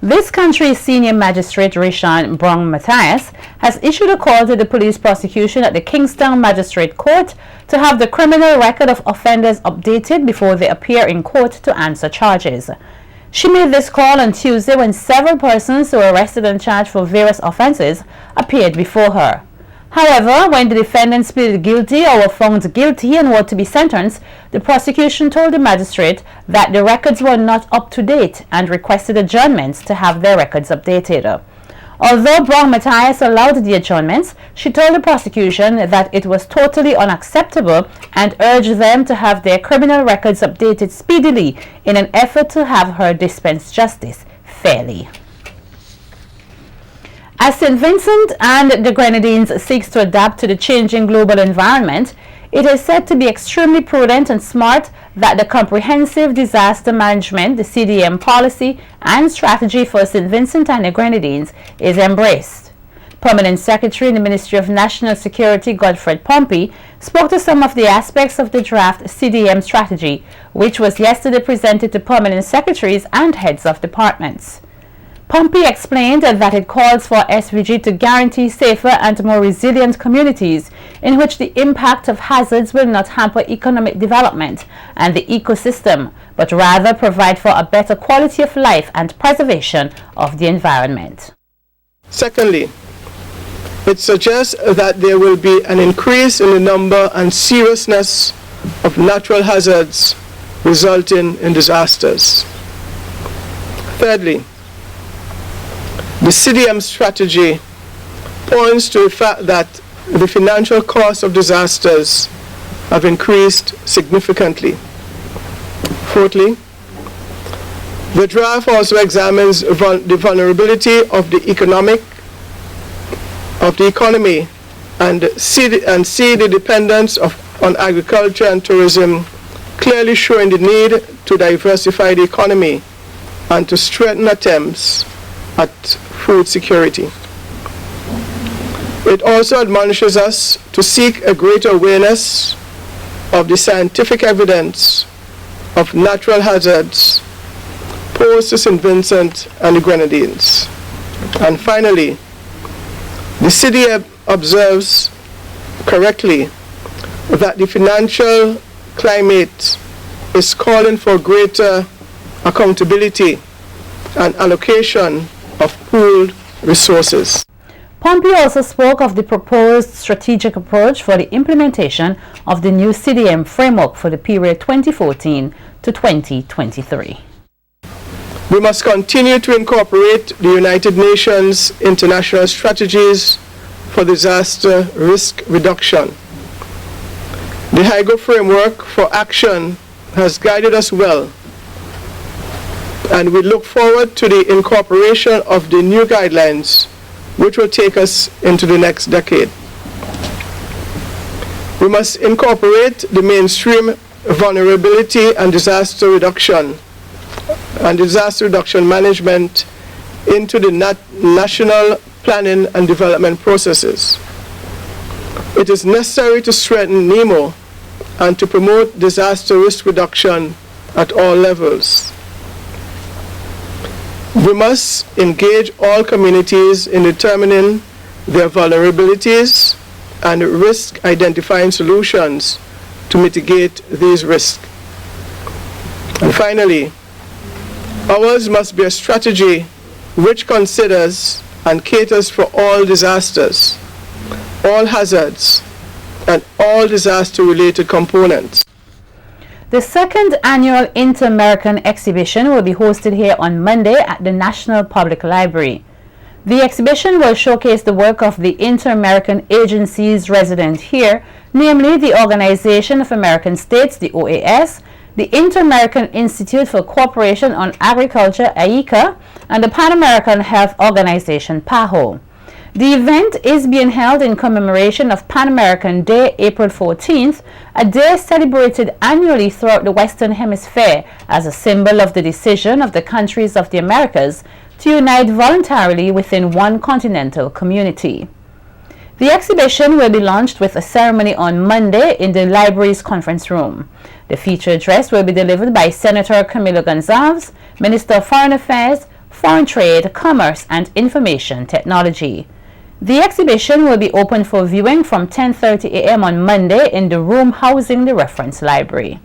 This country's senior magistrate, Rishan Brong Matthias, has issued a call to the police prosecution at the Kingstown Magistrate Court to have the criminal record of offenders updated before they appear in court to answer charges. She made this call on Tuesday when several persons who were arrested and charged for various offenses appeared before her. However, when the defendants pleaded guilty or were found guilty and were to be sentenced, the prosecution told the magistrate that the records were not up to date and requested adjournments to have their records updated. Although Brong Matthias allowed the adjournments, she told the prosecution that it was totally unacceptable and urged them to have their criminal records updated speedily in an effort to have her dispense justice fairly. As St. Vincent and the Grenadines seeks to adapt to the changing global environment, it is said to be extremely prudent and smart that the Comprehensive Disaster Management, the CDM policy and strategy for St. Vincent and the Grenadines is embraced. Permanent Secretary in the Ministry of National Security, Godfred Pompey, spoke to some of the aspects of the draft CDM strategy, which was yesterday presented to permanent secretaries and heads of departments. Pompey explained that it calls for SVG to guarantee safer and more resilient communities in which the impact of hazards will not hamper economic development and the ecosystem, but rather provide for a better quality of life and preservation of the environment. Secondly, it suggests that there will be an increase in the number and seriousness of natural hazards resulting in disasters. Thirdly, the CDM strategy points to the fact that the financial costs of disasters have increased significantly. Fourthly, the draft also examines the vulnerability of the economy and see the dependence on agriculture and tourism, clearly showing the need to diversify the economy and to strengthen attempts at food security. It also admonishes us to seek a greater awareness of the scientific evidence of natural hazards posed to St. Vincent and the Grenadines. And finally, the city observes correctly that the financial climate is calling for greater accountability and allocation of pooled resources. Pompey also spoke of the proposed strategic approach for the implementation of the new CDM framework for the period 2014 to 2023. We must continue to incorporate the United Nations international strategies for disaster risk reduction. The HIGO framework for action has guided us well, and we look forward to the incorporation of the new guidelines, which will take us into the next decade. We must incorporate the mainstream vulnerability and disaster reduction management into the national planning and development processes. It is necessary to strengthen NEMO and to promote disaster risk reduction at all levels. We must engage all communities in determining their vulnerabilities and risk identifying solutions to mitigate these risks. And finally, ours must be a strategy which considers and caters for all disasters, all hazards, and all disaster-related components. The second annual Inter-American exhibition will be hosted here on Monday at the National Public Library. The exhibition will showcase the work of the Inter-American agencies resident here, namely the Organization of American States, the OAS, the Inter-American Institute for Cooperation on Agriculture, AICA, and the Pan-American Health Organization, PAHO. The event is being held in commemoration of Pan American Day, April 14th, a day celebrated annually throughout the Western Hemisphere as a symbol of the decision of the countries of the Americas to unite voluntarily within one continental community. The exhibition will be launched with a ceremony on Monday in the library's conference room. The feature address will be delivered by Senator Camilo Gonzalez, Minister of Foreign Affairs, foreign trade, commerce, and information technology. The exhibition will be open for viewing from 10:30 a.m. on Monday in the room housing the reference library.